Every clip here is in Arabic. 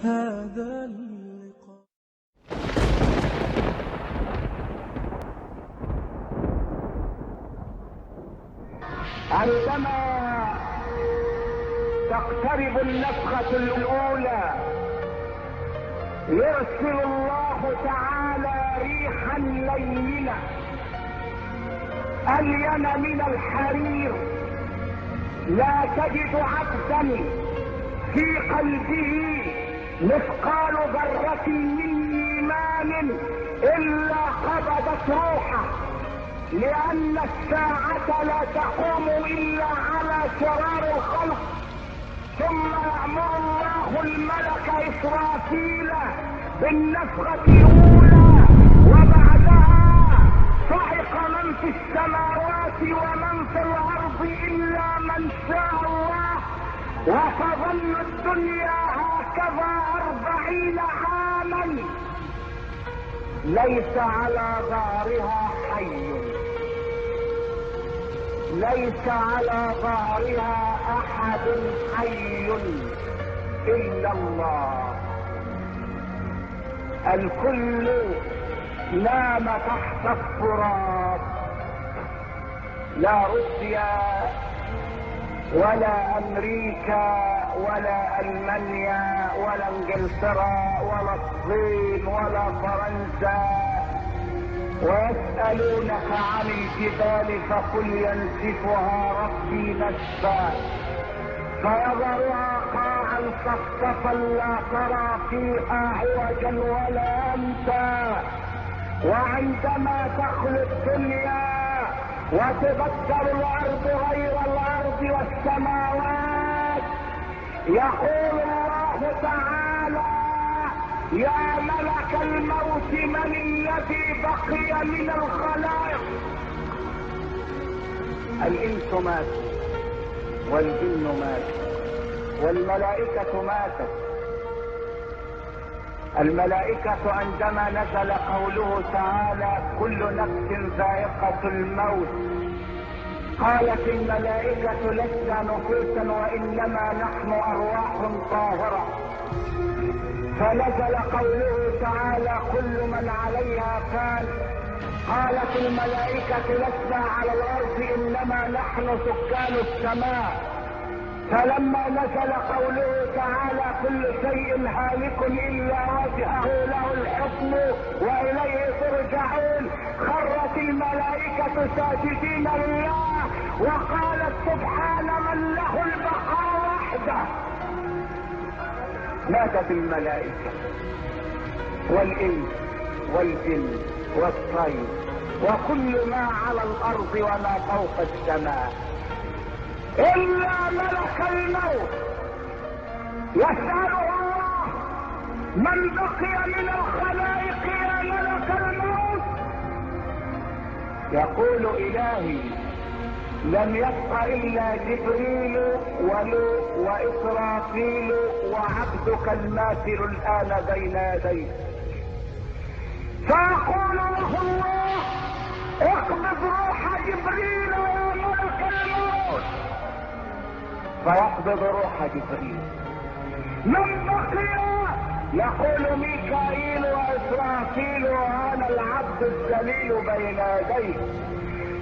هذا اللقاء. عندما تقترب النفخة الأولى يرسل الله تعالى ريحا لينة ألين من الحرير، لا تجد عبدا في قلبه مثقال ذرة من إيمان إلا قبضت روحه، لأن الساعة لا تقوم إلا على شرار الخلق. ثم يأمر الله الملك إسرافيل بالنفخة الأولى، وبعدها صعق من في السماوات ومن في الأرض إلا من شاء الله، وتظل الدنيا هكذا 40 عاما ليس على ظهرها حي، ليس على ظهرها احد حي الا الله. الكل نام تحت التراب، لا روسيا ولا امريكا ولا المانيا ولا انجلترا ولا الصين ولا فرنسا. ويسألونك عن الجبال فقل ينسفها ربي نسفا فيذرها قاعا صفصفا لا ترى فيها عوجا ولا امتا. وعندما تخلو الدنيا وتبدل الارض غير الارض والسماوات يقول الله تعالى: يا ملك الموت من الذي بقي من الخلائق؟ الانس مات والجن مات والملائكة ماتت. الملائكة عندما نزل قوله تعالى: كل نفس ذائقة الموت، قالت الملائكة: لسنا نفوسا وانما نحن ارواح طاهرة. فنزل قوله تعالى: كل من عليها فان، قالت الملائكة: لسنا على الارض انما نحن سكان السماء. فلما نزل قوله تعالى: كل شيء هالك الا وجهه له الحكم واليه ترجعون، خرت الملائكة ساجدين لله وقالت: سبحان من له البقاء وحده. ماتت الملائكة والإنس والجن والطير وكل ما على الأرض وما فوق السماء، إلا ملك الموت يسأله الله: من بقي من الخلائق يا ملك الموت؟ يقول: إلهي لم يبق الا جبريل ولوط واسرافيل وعبدك الماثل الان بين يديك. فيقول له الله: اقبض روح جبريل يا ملك الموت. فيقبض روح جبريل. من بقي؟ يقول: ميكائيل واسرافيل وانا العبد الذليل بين يديك.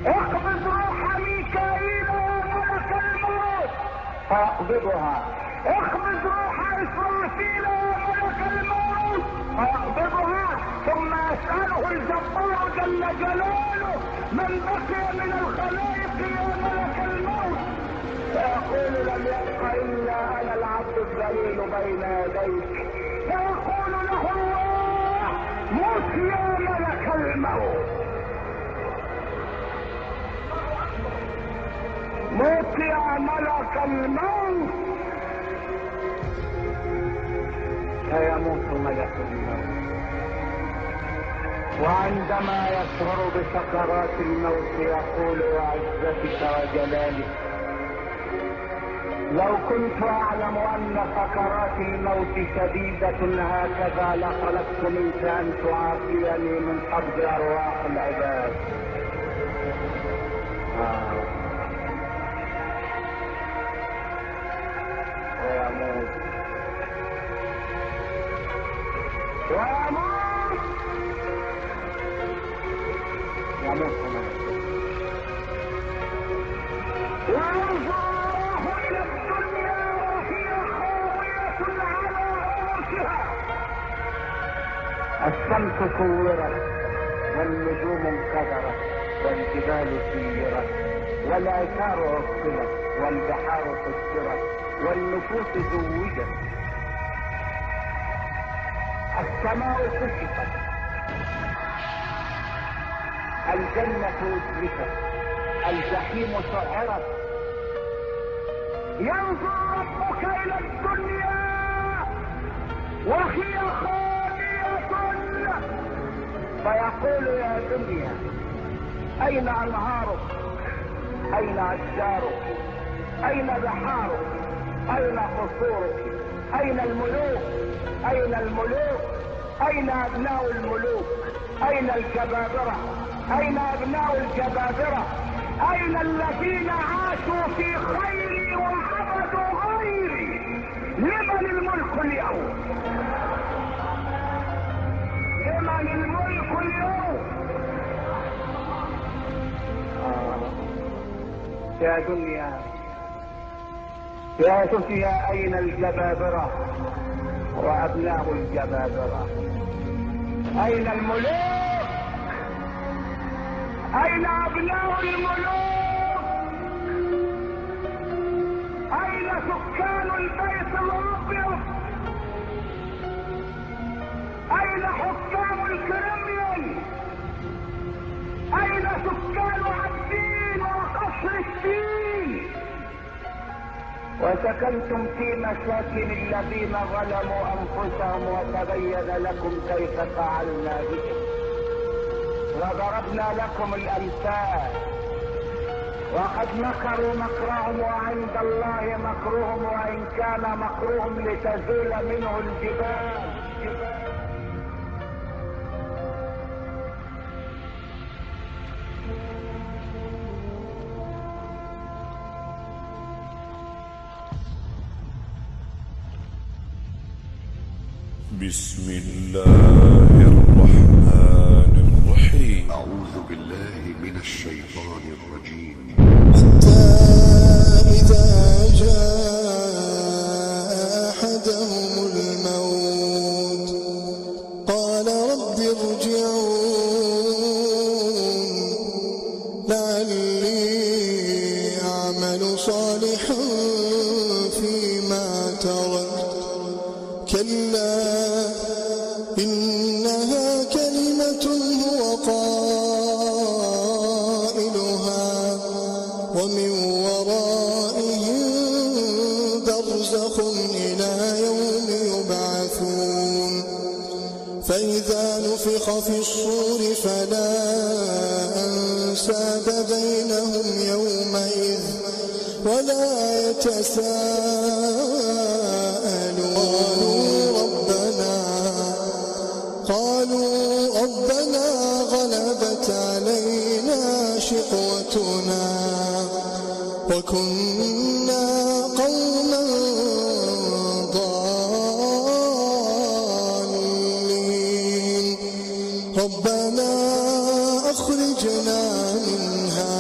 اقبض روح ميكائيل يا ملك الموت. فيقبضها. اقبض روح اسرافيل يا ملك الموت. فيقبضها. ثم يسأله الجبار جل جلاله: من بقي من الخلائق يا ملك الموت؟ فيقول: لم يبق الا انا العبد الذليل بين يديك. فيقول له الله: موت يا ملك الموت، موت يا ملك الموت. فيموت ملك الموت. وعندما يشعر بسكرات الموت يقول: وعزتك وجلالك لو كنت اعلم ان سكرات الموت شديدة هكذا لطلبت منك ان تعافيني من قبض ارواح العباد. ويموت ويموت هنا، وينظر إلى الدنيا وهي خاوية على عروشها. الشمس كورت والنجوم انكدرت والجبال سيرت والآثار عطلت والبحار فجرت والنفوس زوجت. السماء كشفت، الجنة أزلفت، الجحيم سعرت. ينظر ربك إلى الدنيا وهي خالية فيقول يا دنيا أين أنهارك؟ أين أشجارك؟ أين بحارك؟ أين قصورك؟ أين الملوك؟ أين الملوك؟ أين أبناء الملوك؟ أين الجبابرة؟ أين أبناء الجبابرة؟ أين الذين عاشوا في خيري وعبدوا غيري؟ لمن الملك اليوم؟ لمن الملك اليوم؟ يا دنيا يا دنيا أين الجبابرة وأبناء الجبابرة؟ أين الملوك؟ أين أبناء الملوك؟ أين سكان البيت الأبيض؟ أين حكام الكرملين؟ أين سكان عبدين وقصر الدين؟ وسكنتم في مساكن الذين ظلموا أنفسهم وتبين لكم كيف فعلنا بهم وضربنا لكم الأمثال. وقد مكروا مكرهم وعند الله مكرهم وإن كان مكرهم لتزول منه الجبال. بسم الله الرحمن الرحيم. أعوذ بالله من الشيطان الرجيم. حتى إذا جاء أحدهم الموت قال رب ارجعون لعلي أعمل صالحا فيما تركت كلا إنها كلمة هو قائلها ومن ورائهم برزخ إلى يوم يبعثون فإذا نفخ في الصور فلا أنساب بينهم يومئذ ولا يتساءلون قالوا ربنا غلبت علينا شقوتنا وكنا قوما ضالين ربنا أخرجنا منها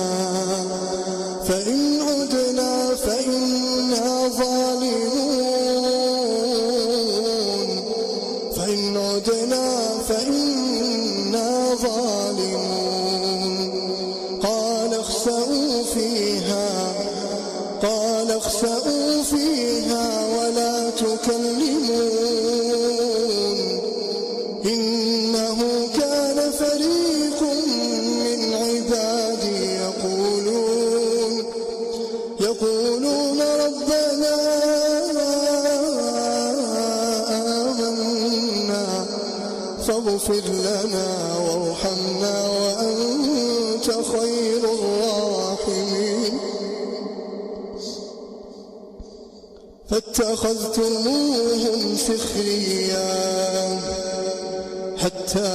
فإن عدنا فإنا ظالمون فإن عدنا فإنا ظالمون قال اخسئوا فيها ولا تكلمون إنه كان فريق من عبادي يقولون ربنا آمنا فاغفر لنا وارحمنا وأنت خير الراحمين فاتخذتموهم سخريا حتى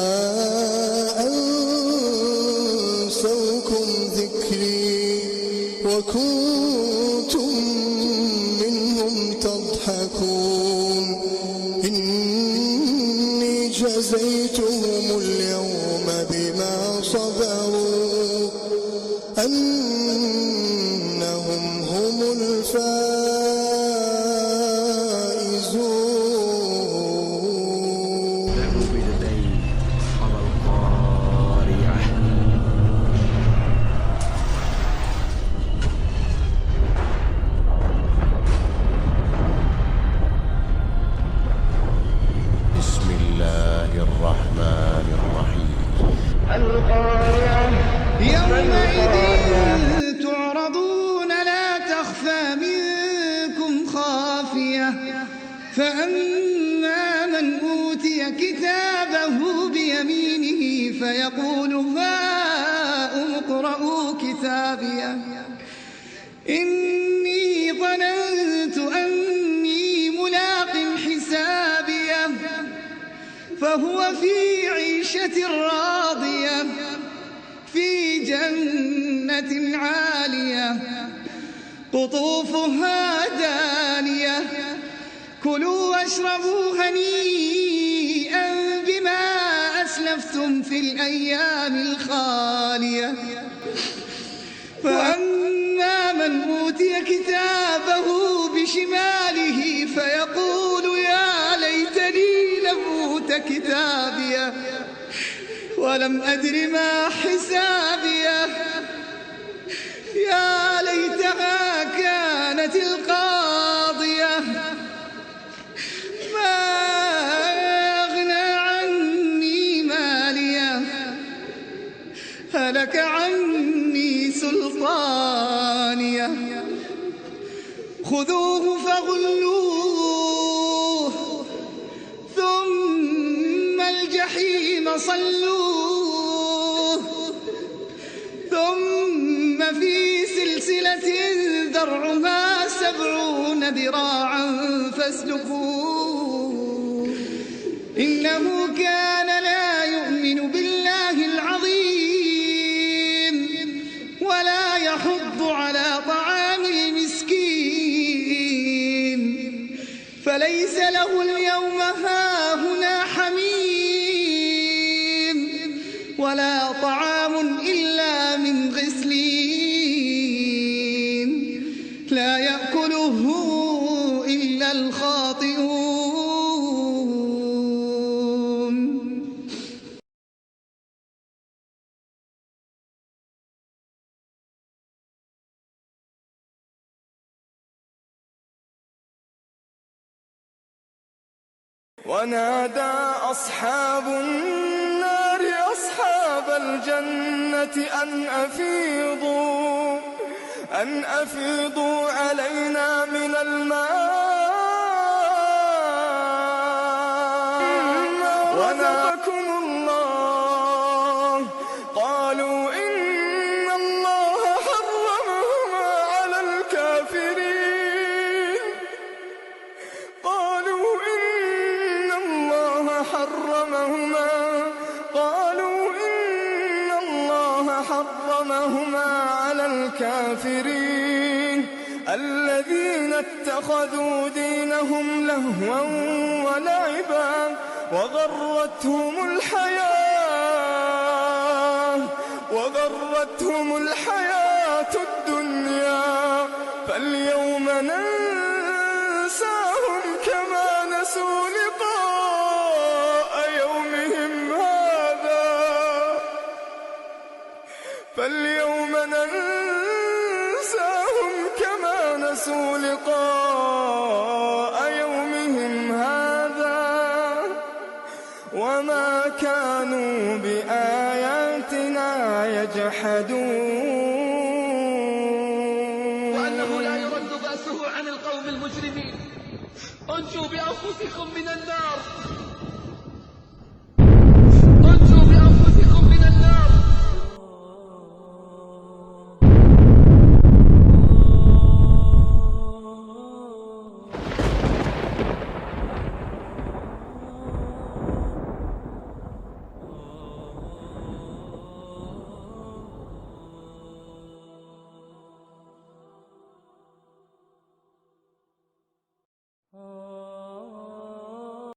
أنسوكم ذكري وكنتم منهم تضحكون إني جزيتهم اليوم بما صبروا أنهم هم الفائزون. له بالبيت أرى القارعة. بسم الله الرحمن الرحيم. القارعة يومئذ تعرضون لا تخفى منكم خافية فأما من أوتي كتابه بيمينه فيقول هاؤم اقرءوا كتابيه إني ظننت أني ملاق حسابيه فهو في عيشة راضية في جنة عالية قطوفها دانية كلوا واشربوا هنيئا بما أسلفتم في الأيام الخالية فأما من أوتي كتابه بشماله فيقول يا ليتني لم أوت كتابيه ولم أدر ما حسابيه يا ليتها كانت القاضية ما أغنى عني ماليه هلك عني سلطانيه خذوه فغلوه ثم الجحيم صلوه ثم في سلسلة ذرعها 70 ذراعا فاسلكوه إنه كان لا يؤمن بالله العظيم ولا يحض على طعام المسكين فليس له اليوم هاهنا حميم ولا طعام إلا من غسلين لا يأكله إلا الخاطئون. ونادى أصحاب النار أصحاب الجنة أن أفيضوا علينا من الماء ورزقكم الله قالوا إن الله حرمهما على الكافرين قالوا إن الله حرمهما على الكافرين الذين اتخذوا دينهم لهوا ولعبا وغرتهم الحياة الدنيا فاليوم ننساهم كما نسوا لقاء يومهم هذا فاليوم ننساهم كما نسوا لقاء يومهم هذا وما كانوا بآياتنا يجحدون وأنه لا يرد بأسه عن القوم المجرمين انجوا بأنفسكم من النار